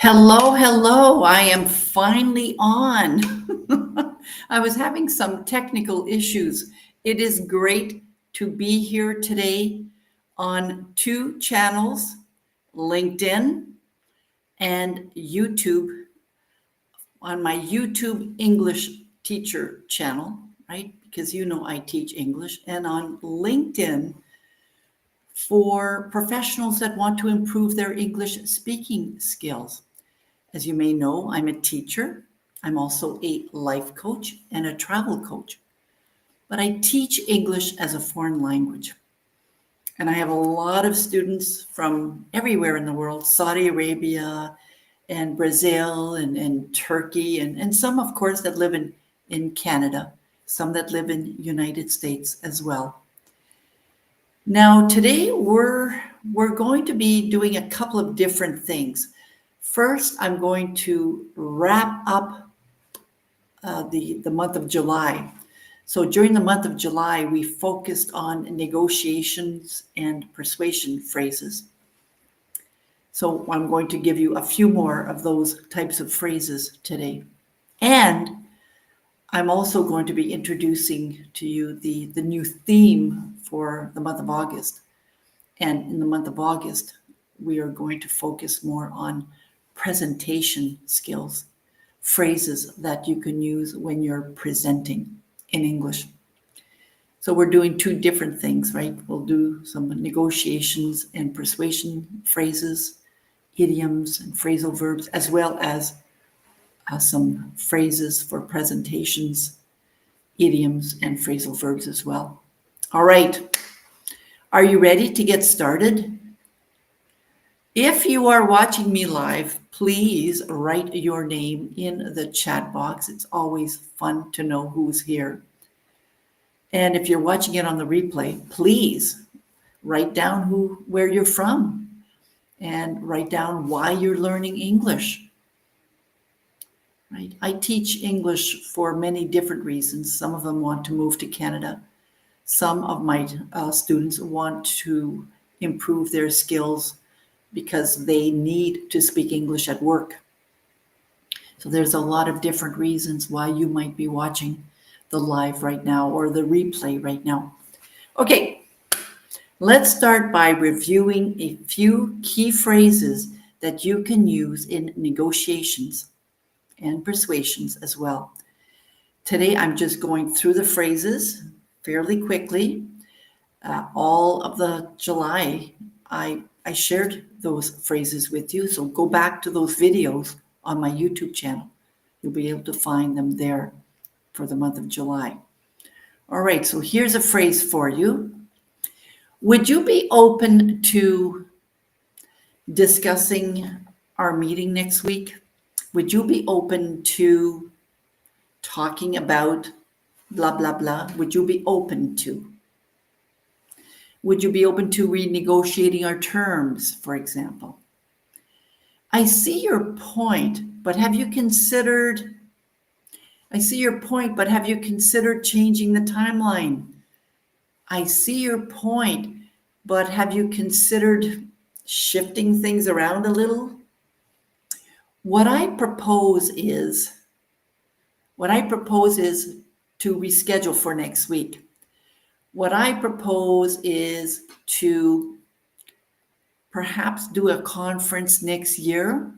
Hello, hello. I am finally on. I was having some technical issues. It is great to be here today on two channels, LinkedIn and YouTube, on my YouTube English teacher channel, right? Because you know I teach English, and on LinkedIn for professionals that want to improve their English speaking skills. As you may know, I'm a teacher. I'm also a life coach and a travel coach. But I teach English as a foreign language. And I have a lot of students from everywhere in the world, Saudi Arabia and Brazil and Turkey, and some, of course, that live in Canada, some that live in United States as well. Now, today we're going to be doing a couple of different things. First, I'm going to wrap up the month of July. So during the month of July, we focused on negotiations and persuasion phrases. So I'm going to give you a few more of those types of phrases today. And I'm also going to be introducing to you the new theme for the month of August. And in the month of August, we are going to focus more on presentation skills, phrases that you can use when you're presenting in English. So we're doing two different things, right? We'll do some negotiations and persuasion phrases, idioms and phrasal verbs, as well as some phrases for presentations, idioms and phrasal verbs as well. All right. Are you ready to get started? If you are watching me live, please write your name in the chat box. It's always fun to know who's here. And if you're watching it on the replay, please write down where you're from and write down why you're learning English. Right? I teach English for many different reasons. Some of them want to move to Canada. Some of my students want to improve their skills because they need to speak English at work. So there's a lot of different reasons why you might be watching the live right now or the replay right now. Okay, let's start by reviewing a few key phrases that you can use in negotiations and persuasions as well. Today, I'm just going through the phrases fairly quickly. All of the July, I shared those phrases with you. So go back to those videos on my YouTube channel. You'll be able to find them there for the month of July. All right, so here's a phrase for you. Would you be open to discussing our meeting next week? Would you be open to talking about blah, blah, blah? Would you be open to? Would you be open to renegotiating our terms, for example? I see your point, but have you considered changing the timeline? I see your point, but have you considered shifting things around a little? What I propose is to reschedule for next week. What I propose is to perhaps do a conference next year.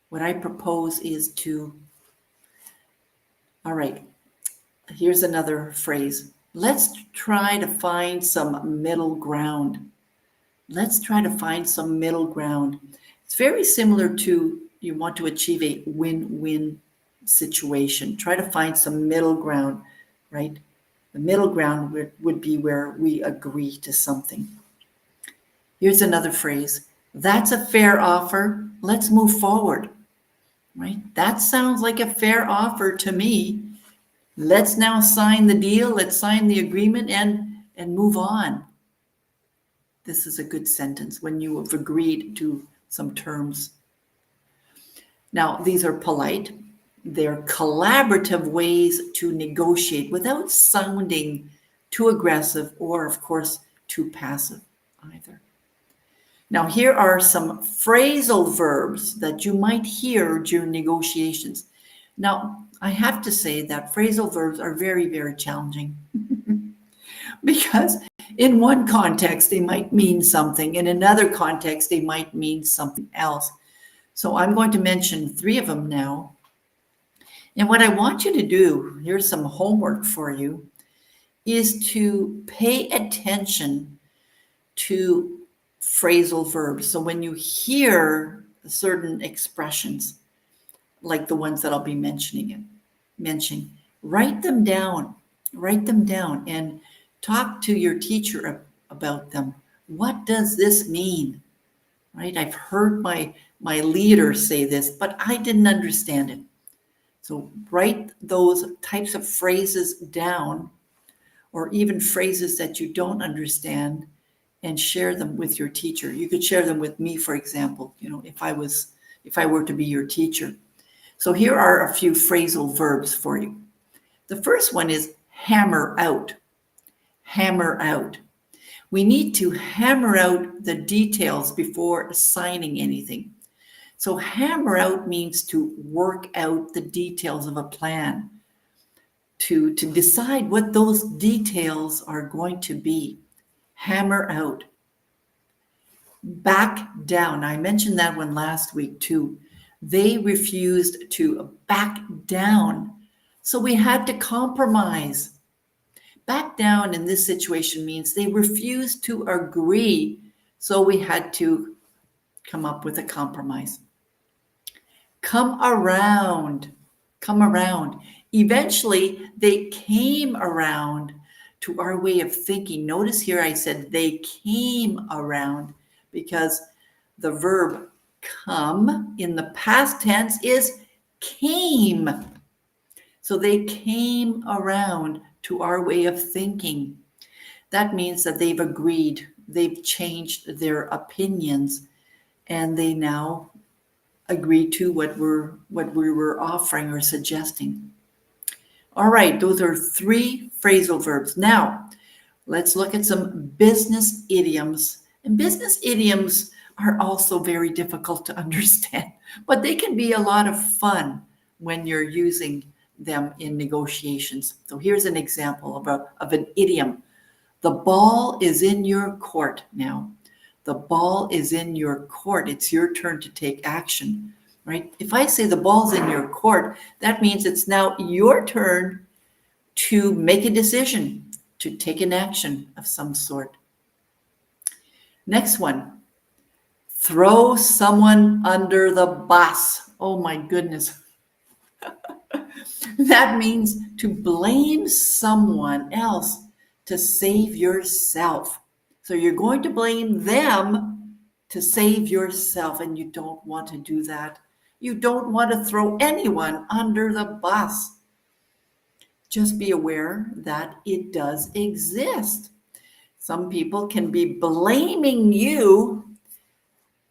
What I propose is all right, here's another phrase. Let's try to find some middle ground. It's very similar to you want to achieve a win-win situation. Try to find some middle ground, right? The middle ground would be where we agree to something. Here's another phrase. That's a fair offer. Let's move forward, right? That sounds like a fair offer to me. Let's now sign the deal. Let's sign the agreement and move on. This is a good sentence when you have agreed to some terms. Now, these are polite. They're collaborative ways to negotiate without sounding too aggressive or, of course, too passive either. Now, here are some phrasal verbs that you might hear during negotiations. Now, I have to say that phrasal verbs are very, very challenging because in one context they might mean something, in another context they might mean something else. So I'm going to mention 3 of them now. And what I want you to do, here's some homework for you, is to pay attention to phrasal verbs. So when you hear certain expressions, like the ones that I'll be mentioning, write them down. Write them down and talk to your teacher about them. What does this mean? Right? I've heard my leader say this, but I didn't understand it. So write those types of phrases down, or even phrases that you don't understand, and share them with your teacher. You could share them with me, for example, if I were to be your teacher. So here are a few phrasal verbs for you. The first one is hammer out. Hammer out. We need to hammer out the details before signing anything. So hammer out means to work out the details of a plan, to decide what those details are going to be. Hammer out. Back down. I mentioned that one last week too. They refused to back down, so we had to compromise. Back down in this situation means they refused to agree, so we had to come up with a compromise. Come around. Come around. Eventually, they came around to our way of thinking. Notice here I said they came around because the verb come in the past tense is came. So they came around to our way of thinking. That means that they've agreed, they've changed their opinions, and they now agree to what we were offering or suggesting. All right, those are 3 phrasal verbs. Now, let's look at some business idioms. And business idioms are also very difficult to understand, but they can be a lot of fun when you're using them in negotiations. So here's an example of an idiom. The ball is in your court now. The ball is in your court. It's your turn to take action, right? If I say the ball's in your court, that means it's now your turn to make a decision, to take an action of some sort. Next one, throw someone under the bus. Oh my goodness. That means to blame someone else to save yourself. So you're going to blame them to save yourself, and you don't want to do that. You don't want to throw anyone under the bus. Just be aware that it does exist. Some people can be blaming you,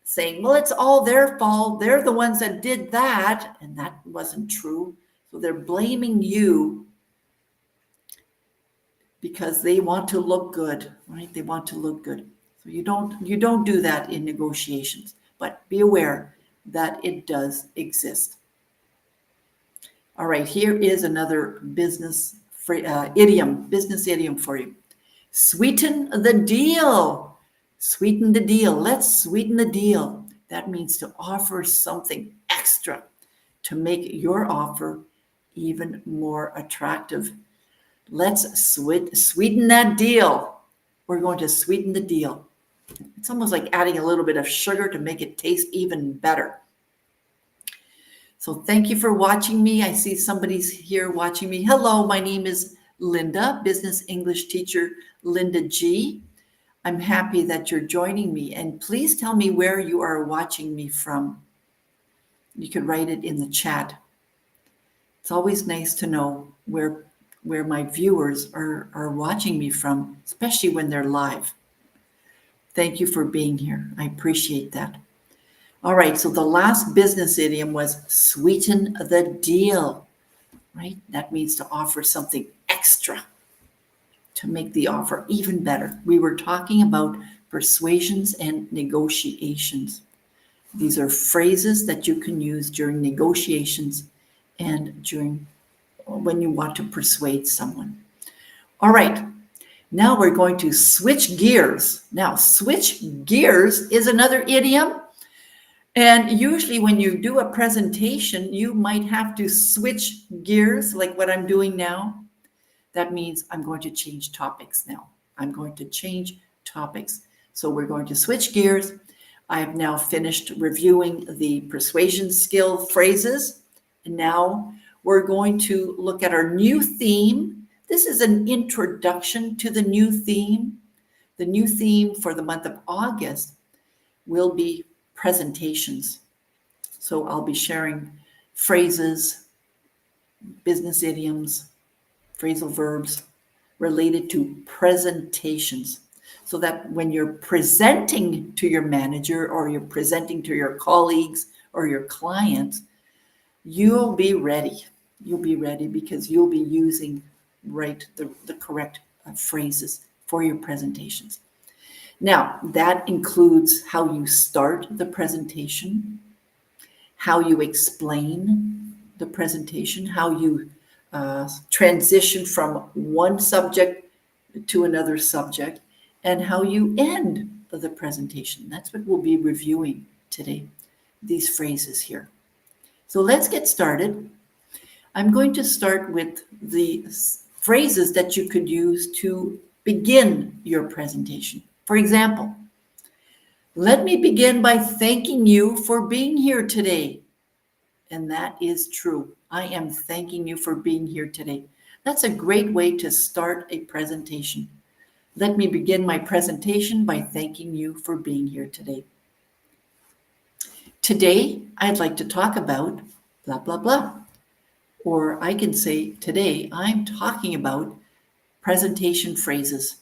saying, well, it's all their fault. They're the ones that did that. And that wasn't true. So they're blaming you because they want to look good, right? They want to look good. So you don't do that in negotiations, but be aware that it does exist. All right, here is another business idiom for you. Sweeten the deal. Sweeten the deal. Let's sweeten the deal. That means to offer something extra to make your offer even more attractive. Let's sweeten that deal. We're going to sweeten the deal. It's almost like adding a little bit of sugar to make it taste even better. So thank you for watching me. I see somebody's here watching me. Hello, my name is Linda, business English teacher Linda G. I'm happy that you're joining me, and please tell me where you are watching me from. You could write it in the chat. It's always nice to know where my viewers are watching me from, especially when they're live. Thank you for being here. I appreciate that. All right, so the last business idiom was sweeten the deal, right? That means to offer something extra to make the offer even better. We were talking about persuasions and negotiations. These are phrases that you can use during negotiations and during when you want to persuade someone. All right, now we're going to switch gears. Now, switch gears is another idiom. And usually when you do a presentation, you might have to switch gears like what I'm doing now. That means I'm going to change topics now. I'm going to change topics. So we're going to switch gears. I have now finished reviewing the persuasion skill phrases. And now we're going to look at our new theme. This is an introduction to the new theme. The new theme for the month of August will be presentations. So I'll be sharing phrases, business idioms, phrasal verbs related to presentations, so that when you're presenting to your manager or you're presenting to your colleagues or your clients, you'll be ready. You'll be ready because you'll be using the correct phrases for your presentations. Now, that includes how you start the presentation, how you explain the presentation, how you transition from one subject to another subject, and how you end the presentation. That's what we'll be reviewing today, these phrases here. So let's get started. I'm going to start with the phrases that you could use to begin your presentation. For example, let me begin by thanking you for being here today. And that is true. I am thanking you for being here today. That's a great way to start a presentation. Let me begin my presentation by thanking you for being here today. Today, I'd like to talk about blah, blah, blah. Or I can say, today, I'm talking about presentation phrases.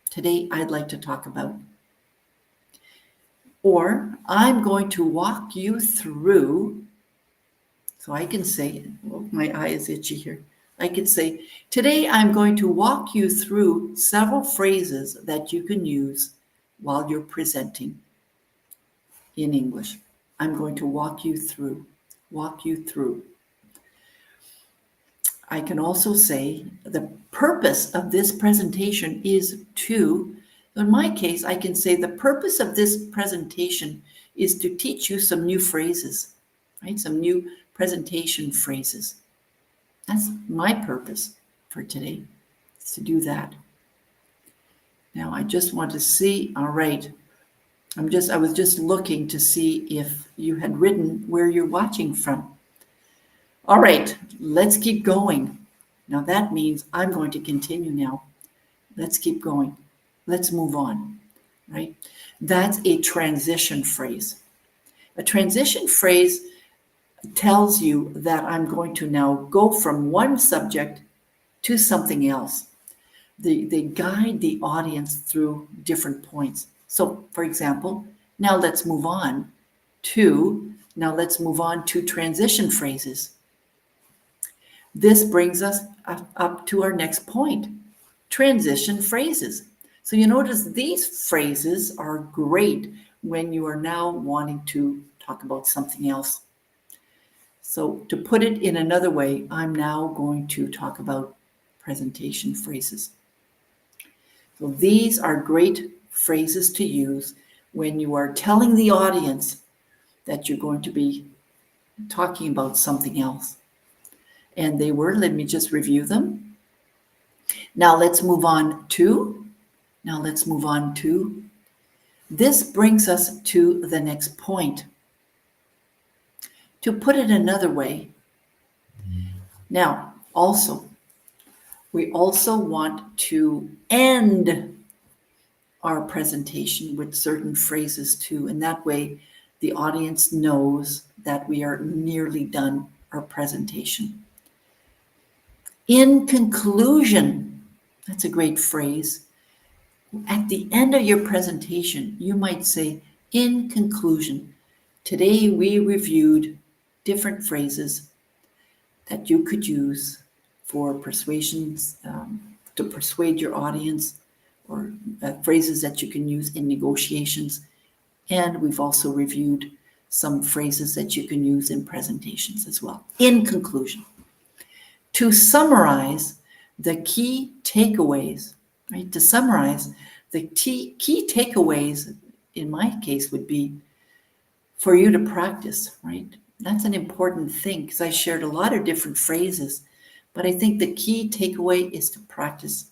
Today, I'd like to talk about. Or I'm going to walk you through. So I can say, oh, my eye is itchy here. I could say, today I'm going to walk you through several phrases that you can use while you're presenting in English. I'm going to walk you through. I can also say the purpose of this presentation is to, in my case, I can say the purpose of this presentation is to teach you some new phrases, right? Some new presentation phrases. That's my purpose for today, is to do that. Now, I just want to see, all right, I was just looking to see if you had written where you're watching from. All right, let's keep going. Now that means I'm going to continue now. Let's keep going. Let's move on, right? That's a transition phrase. A transition phrase tells you that I'm going to now go from one subject to something else. They guide the audience through different points. So, for example, now let's move on to transition phrases. This brings us up to our next point, transition phrases. So you notice these phrases are great when you are now wanting to talk about something else. So to put it in another way, I'm now going to talk about presentation phrases. So these are great phrases to use when you are telling the audience that you're going to be talking about something else. And they were, let me just review them. Now let's move on to. This brings us to the next point. To put it another way, now we also want to end our presentation with certain phrases too, and that way the audience knows that we are nearly done our presentation. In conclusion, that's a great phrase. At the end of your presentation, you might say, in conclusion, today we reviewed different phrases that you could use for persuasions, to persuade your audience, or phrases that you can use in negotiations. And we've also reviewed some phrases that you can use in presentations as well. In conclusion, to summarize the key takeaways, right? To summarize, the key takeaways in my case would be for you to practice, right? That's an important thing because I shared a lot of different phrases, but I think the key takeaway is to practice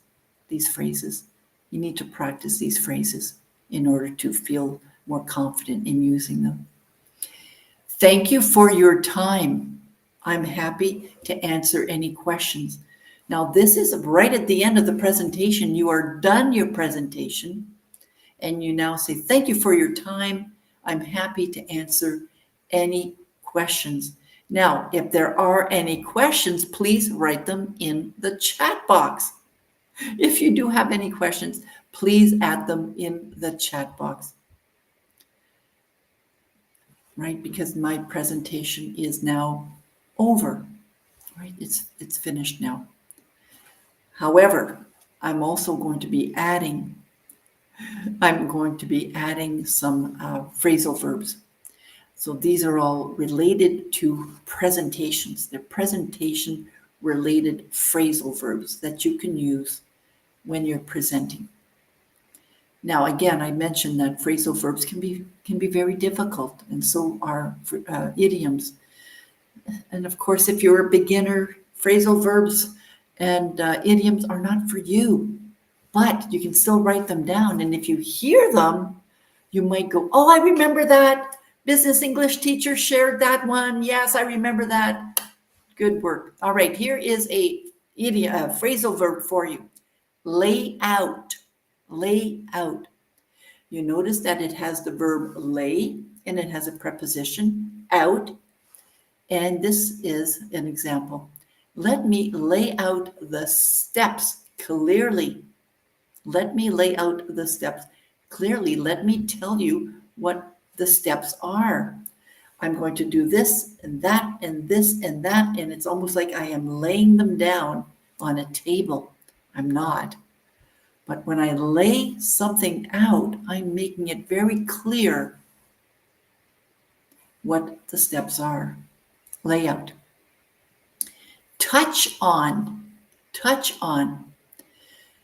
these phrases. You need to practice these phrases in order to feel more confident in using them. Thank you for your time. I'm happy to answer any questions. Now, this is right at the end of the presentation. You are done your presentation, and you now say, thank you for your time. I'm happy to answer any questions. Now, if there are any questions, please write them in the chat box. If you do have any questions, please add them in the chat box. Right, because my presentation is now over, right? It's finished now. However, I'm going to be adding some phrasal verbs. So these are all related to presentations. They're presentation related phrasal verbs that you can use when you're presenting. Now, again, I mentioned that phrasal verbs can be very difficult, and so are idioms. And of course, if you're a beginner, phrasal verbs and idioms are not for you, but you can still write them down. And if you hear them, you might go, oh, I remember that. Business English teacher shared that one. Yes, I remember that. Good work. All right, here is a phrasal verb for you. Lay out. Lay out. You notice that it has the verb lay and it has a preposition out. And this is an example. Let me lay out the steps clearly. Let me lay out the steps clearly. Let me tell you what the steps are. I'm going to do this and that and this and that. And it's almost like I am laying them down on a table. I'm not. But when I lay something out, I'm making it very clear what the steps are. Layout. Touch on. Touch on.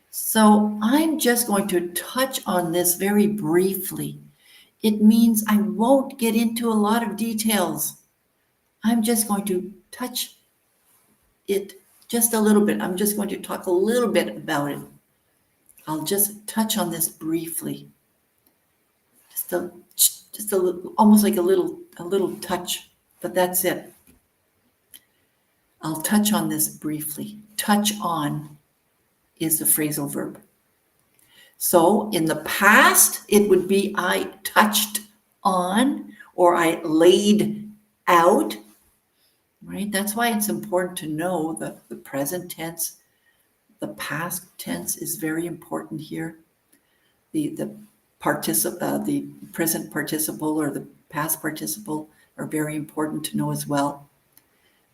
So I'm just going to touch on this very briefly. It means I won't get into a lot of details. I'm just going to touch it just a little bit. I'm just going to talk a little bit about it. I'll just touch on this briefly. Just a little, almost like a little touch, but that's it. I'll touch on this briefly. Touch on is the phrasal verb. So in the past, it would be I touched on or I laid out, right? That's why it's important to know the present tense. The past tense is very important here. The present participle or the past participle are very important to know as well,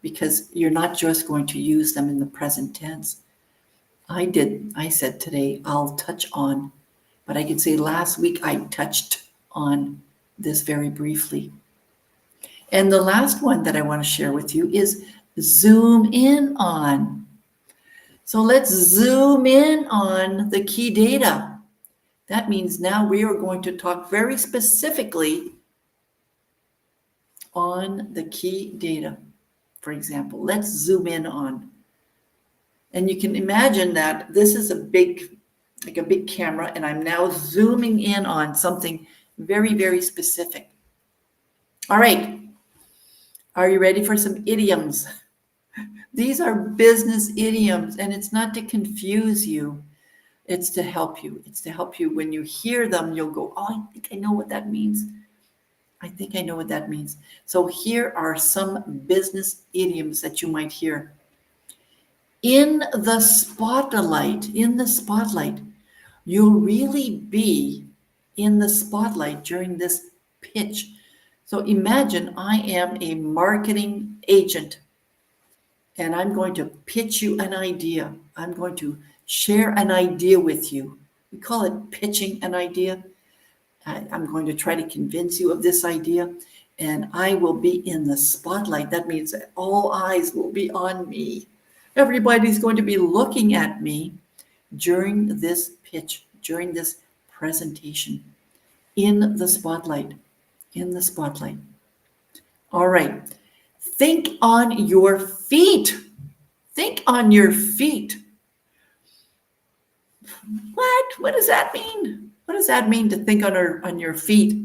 because you're not just going to use them in the present tense. I said today, I'll touch on, but I could say last week I touched on this very briefly. And the last one that I want to share with you is zoom in on. So let's zoom in on the key data. That means now we are going to talk very specifically on the key data. For example, let's zoom in on. And you can imagine that this is a big camera, and I'm now zooming in on something very, very specific. All right. Are you ready for some idioms? These are business idioms, and it's not to confuse you. It's to help you. It's to help you. When you hear them, you'll go, oh, I think I know what that means. I think I know what that means. So here are some business idioms that you might hear. In the spotlight, you'll really be in the spotlight during this pitch. So imagine I am a marketing agent and I'm going to pitch you an idea. I'm going to share an idea with you. We call it pitching an idea. I'm going to try to convince you of this idea, and I will be in the spotlight. That means that all eyes will be on me. Everybody's going to be looking at me during this pitch, during this presentation, in the spotlight, in the spotlight. All right. Think on your feet. Think on your feet. What does that mean? What does that mean to think on your feet?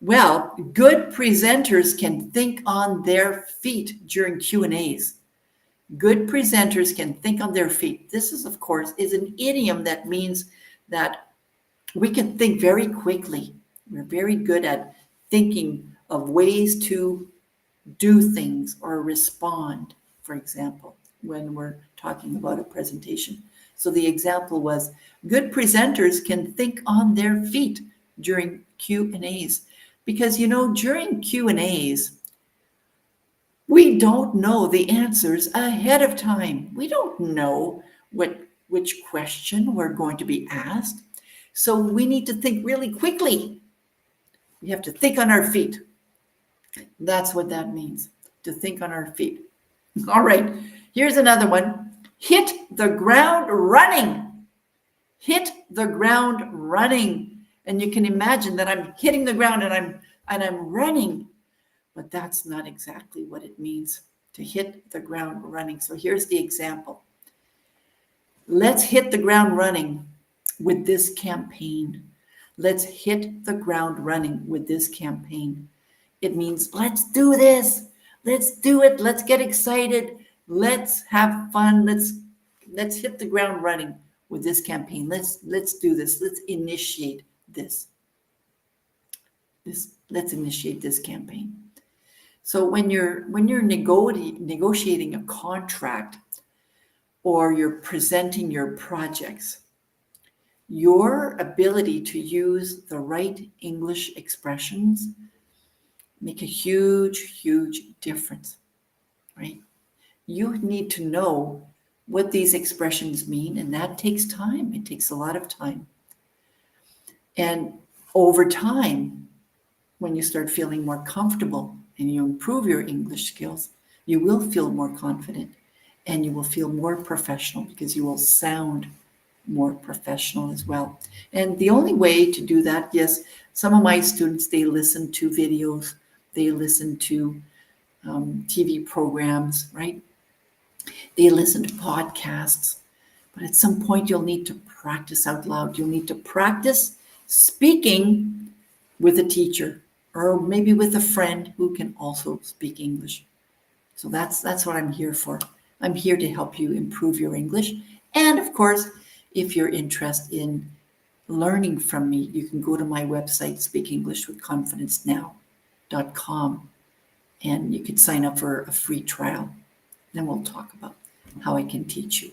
Well, good presenters can think on their feet during Q&As. Good presenters can think on their feet. This is, of course, is an idiom that means that we can think very quickly. We're very good at thinking of ways to do things or respond, for example, when we're talking about a presentation. So the example was, good presenters can think on their feet during Q&As. Because, during Q&As, we don't know the answers ahead of time. We don't know which question we're going to be asked. So we need to think really quickly. We have to think on our feet. That's what that means, to think on our feet. All right, here's another one. Hit the ground running. Hit the ground running. And you can imagine that I'm hitting the ground and I'm running. But that's not exactly what it means to hit the ground running. So here's the example. Let's hit the ground running with this campaign. Let's hit the ground running with this campaign. It means let's do this. Let's do it. Let's get excited. Let's have fun. Let's hit the ground running with this campaign. Let's do this. Let's initiate this. Let's initiate this campaign. So when you're negotiating a contract or you're presenting your projects, your ability to use the right English expressions make a huge, huge difference, right? You need to know what these expressions mean, and that takes time. It takes a lot of time. And over time, when you start feeling more comfortable and you improve your English skills, you will feel more confident and you will feel more professional because you will sound more professional as well. And the only way to do that, yes, some of my students, they listen to videos, they listen to TV programs, right? They listen to podcasts, but at some point you'll need to practice out loud. You'll need to practice speaking with a teacher or maybe with a friend who can also speak English. So that's what I'm here for. I'm here to help you improve your English. And of course, if you're interested in learning from me, you can go to my website, speakenglishwithconfidencenow.com, and you can sign up for a free trial. Then we'll talk about how I can teach you.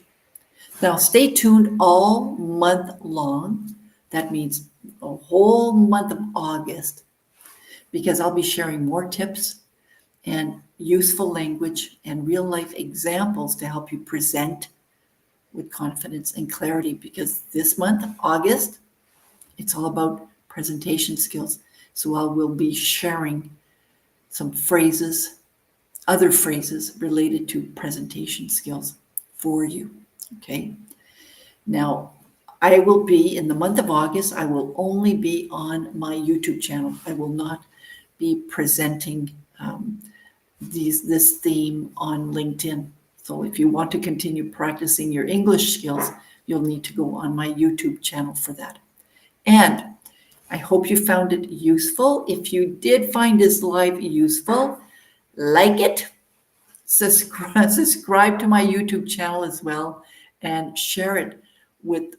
Now, stay tuned all month long. That means a whole month of August, because I'll be sharing more tips and useful language and real life examples to help you present with confidence and clarity, because this month, August, it's all about presentation skills. So I will be sharing some phrases, other phrases related to presentation skills for you, okay? Now, I will be, in the month of August, I will only be on my YouTube channel. I will not be presenting this theme on LinkedIn. So if you want to continue practicing your English skills, you'll need to go on my YouTube channel for that. And I hope you found it useful. If you did find this live useful, like it, subscribe to my YouTube channel as well, and share it with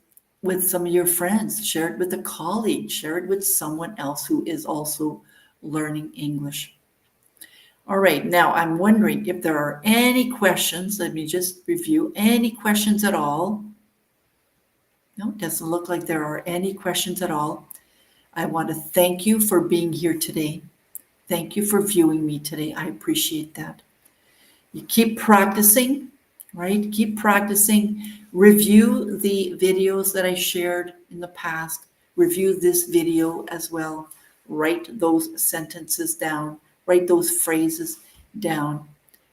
some of your friends. Share it with a colleague. Share it with someone else who is also learning English. All right, now I'm wondering if there are any questions. Let me just review. Any questions at all? No, it doesn't look like there are any questions at all. I want to thank you for being here today. Thank you for viewing me today. I appreciate that. You keep practicing. right? Keep practicing. Review the videos that I shared in the past. Review this video as well. Write those sentences down, write those phrases down,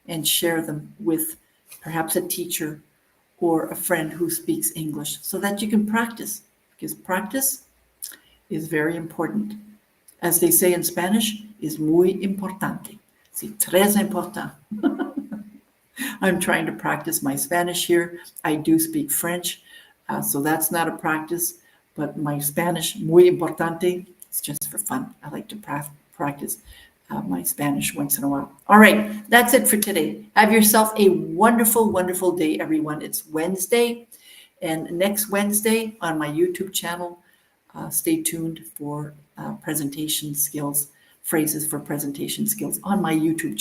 and share them with perhaps a teacher or a friend who speaks English so that you can practice, because practice is very important. As they say in Spanish, es muy importante. Sí, très important. I'm trying to practice my Spanish here. I do speak French, so that's not a practice, but my Spanish, muy importante, it's just for fun. I like to practice my Spanish once in a while. All right, that's it for today. Have yourself a wonderful, wonderful day, everyone. It's Wednesday, and next Wednesday on my YouTube channel, stay tuned for presentation skills, phrases for presentation skills on my YouTube channel.